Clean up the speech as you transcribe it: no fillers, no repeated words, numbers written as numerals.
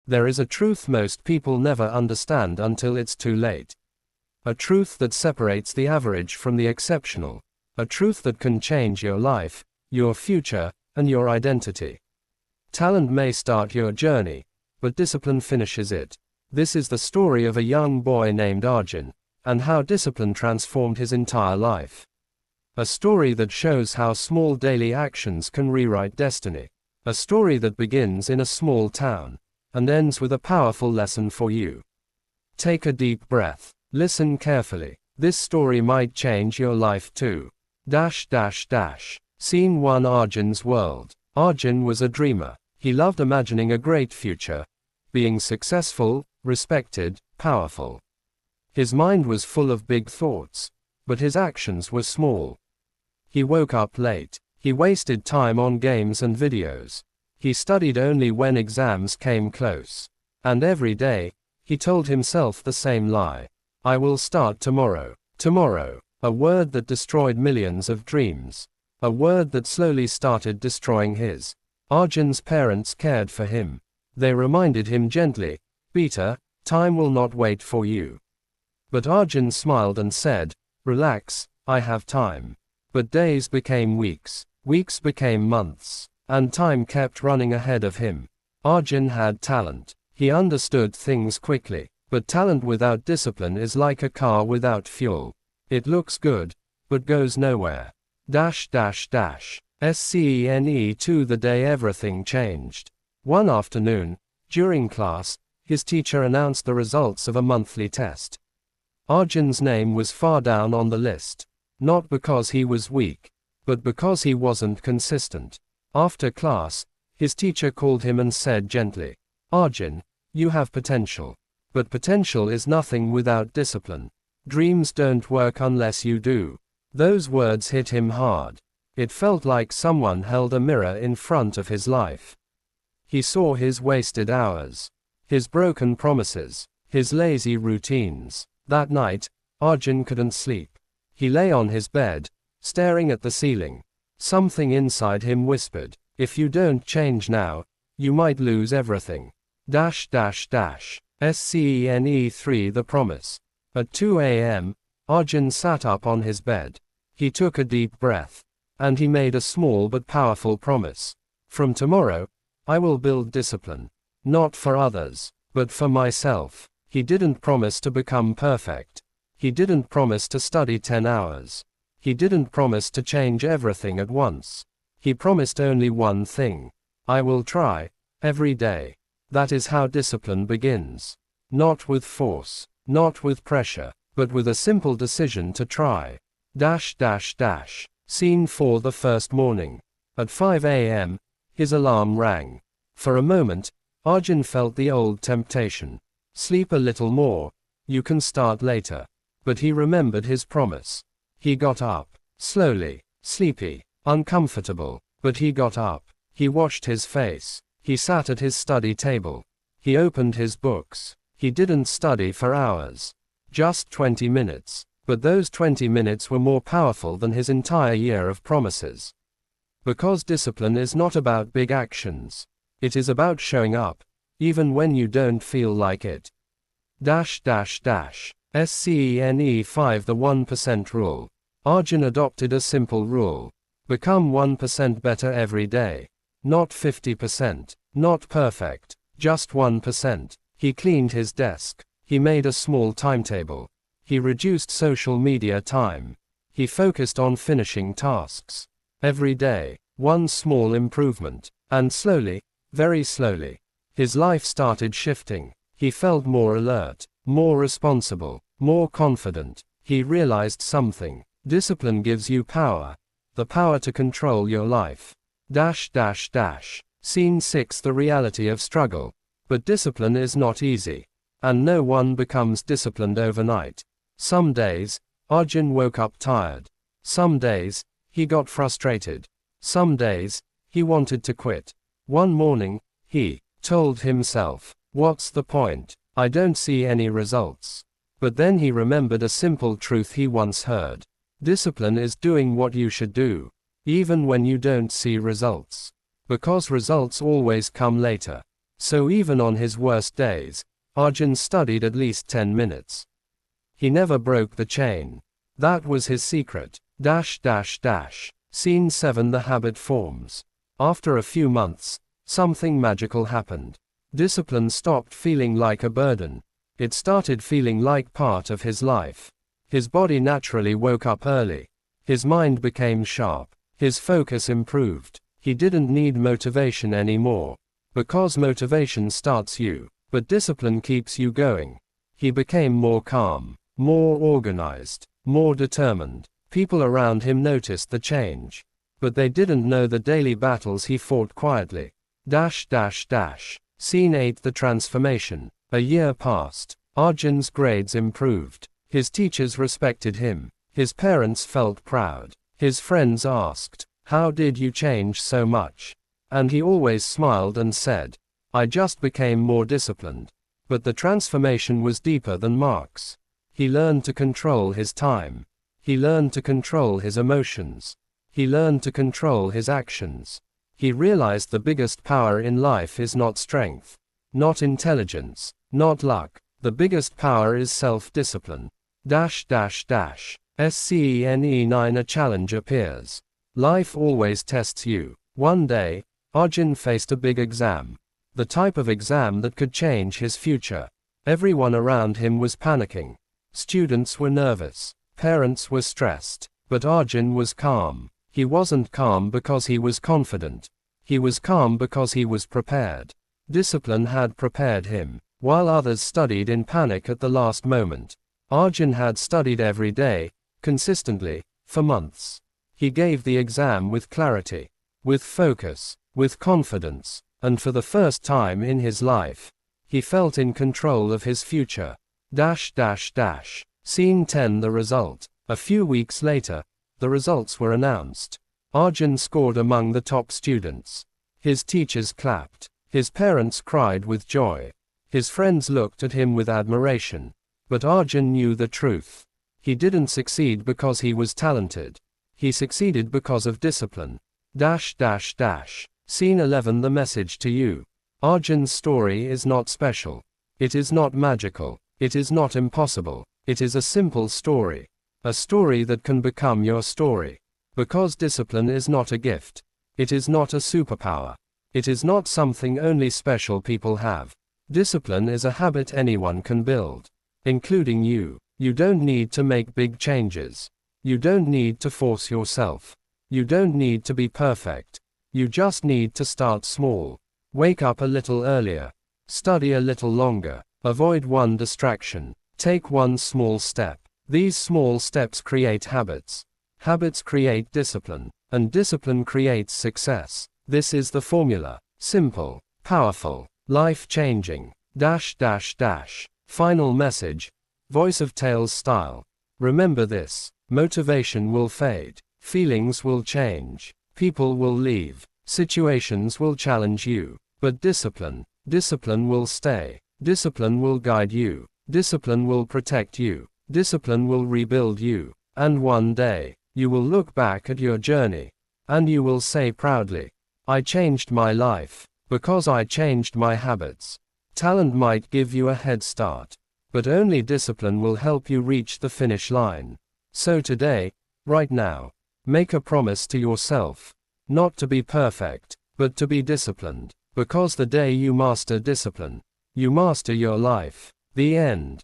There is a truth most people never understand until it's too late. A truth that separates the average from the exceptional. A truth that can change your life, your future, and your identity. Talent may start your journey, but discipline finishes it. This is the story of a young boy named Arjun, and how discipline transformed his entire life. A story that shows how small daily actions can rewrite destiny. A story that begins in a small town, and ends with a powerful lesson for you. Take a deep breath. Listen carefully. This story might change your life too. Scene 1: Arjun's world. Arjun was a dreamer. He loved imagining a great future, being successful, respected, powerful. His mind was full of big thoughts, but his actions were small. He woke up late. He wasted time on games and videos. He studied only when exams came close. And every day, he told himself the same lie. I will start tomorrow. Tomorrow. A word that destroyed millions of dreams. A word that slowly started destroying his. Arjun's parents cared for him. They reminded him gently, "Beta, time will not wait for you." But Arjun smiled and said, "Relax, I have time." But days became weeks, weeks became months, and time kept running ahead of him. Arjun had talent. He understood things quickly. But talent without discipline is like a car without fuel. It looks good, but goes nowhere. Scene 2: The day everything changed. One afternoon, during class, his teacher announced the results of a monthly test. Arjun's name was far down on the list. Not because he was weak, but because he wasn't consistent. After class, his teacher called him and said gently, "Arjun, you have potential. But potential is nothing without discipline. Dreams don't work unless you do." Those words hit him hard. It felt like someone held a mirror in front of his life. He saw his wasted hours, his broken promises, his lazy routines. That night, Arjun couldn't sleep. He lay on his bed, staring at the ceiling. Something inside him whispered, "If you don't change now, you might lose everything." Scene 3: The promise. At 2 a.m., Arjun sat up on his bed. He took a deep breath. And he made a small but powerful promise. "From tomorrow, I will build discipline. Not for others, but for myself." He didn't promise to become perfect. He didn't promise to study 10 hours. He didn't promise to change everything at once. He promised only one thing. "I will try, every day." That is how discipline begins. Not with force, not with pressure, but with a simple decision to try. Scene 4: The first morning. At 5 a.m., his alarm rang. For a moment, Arjun felt the old temptation. Sleep a little more, you can start later. But he remembered his promise. He got up. Slowly, sleepy, uncomfortable, but he got up. He washed his face. He sat at his study table. He opened his books. He didn't study for hours. Just 20 minutes. But those 20 minutes were more powerful than his entire year of promises. Because discipline is not about big actions. It is about showing up, even when you don't feel like it. Scene 5: The 1% Rule. Arjun adopted a simple rule. Become 1% better every day. Not 50%. Not perfect. Just 1%. He cleaned his desk. He made a small timetable. He reduced social media time. He focused on finishing tasks. Every day, one small improvement. And slowly, very slowly, his life started shifting. He felt more alert, more responsible, more confident. He realized something. Discipline gives you power. The power to control your life. Scene 6: The reality of struggle. But discipline is not easy. And no one becomes disciplined overnight. Some days, Arjun woke up tired. Some days, he got frustrated. Some days, he wanted to quit. One morning, he told himself, "What's the point? I don't see any results." But then he remembered a simple truth he once heard. Discipline is doing what you should do, even when you don't see results. Because results always come later. So even on his worst days, Arjun studied at least 10 minutes. He never broke the chain. That was his secret. Scene 7. The habit forms. After a few months, something magical happened. Discipline stopped feeling like a burden. It started feeling like part of his life. His body naturally woke up early. His mind became sharp. His focus improved. He didn't need motivation anymore. Because motivation starts you, but discipline keeps you going. He became more calm, more organized, more determined. People around him noticed the change. But they didn't know the daily battles he fought quietly. Scene 8. The transformation. A year passed. Arjun's grades improved. His teachers respected him. His parents felt proud. His friends asked, "How did you change so much?" And he always smiled and said, "I just became more disciplined." But the transformation was deeper than marks. He learned to control his time. He learned to control his emotions. He learned to control his actions. He realized the biggest power in life is not strength, not intelligence, not luck. The biggest power is self-discipline. Scene 9. A challenge appears. Life always tests you. One day, Arjun faced a big exam. The type of exam that could change his future. Everyone around him was panicking. Students were nervous. Parents were stressed. But Arjun was calm. He wasn't calm because he was confident. He was calm because he was prepared. Discipline had prepared him. While others studied in panic at the last moment, Arjun had studied every day, consistently, for months. He gave the exam with clarity, with focus, with confidence, and for the first time in his life, he felt in control of his future. Scene 10. The result. A few weeks later, the results were announced. Arjun scored among the top students. His teachers clapped. His parents cried with joy. His friends looked at him with admiration. But Arjun knew the truth. He didn't succeed because he was talented. He succeeded because of discipline. Scene 11. The message to you. Arjun's story is not special. It is not magical. It is not impossible. It is a simple story. A story that can become your story. Because discipline is not a gift. It is not a superpower. It is not something only special people have. Discipline is a habit anyone can build, including you. You don't need to make big changes. You don't need to force yourself. You don't need to be perfect. You just need to start small. Wake up a little earlier. Study a little longer. Avoid one distraction. Take one small step. These small steps create habits. Habits create discipline. And discipline creates success. This is the formula. Simple, powerful, life-changing. Final message. Voice of Tales style. Remember this. Motivation will fade. Feelings will change. People will leave. Situations will challenge you. But discipline will stay. Discipline will guide you. Discipline will protect you. Discipline will rebuild you. And one day, you will look back at your journey. And you will say proudly, "I changed my life. Because I changed my habits." Talent might give you a head start. But only discipline will help you reach the finish line. So today, right now, make a promise to yourself. Not to be perfect, but to be disciplined. Because the day you master discipline, you master your life. The end.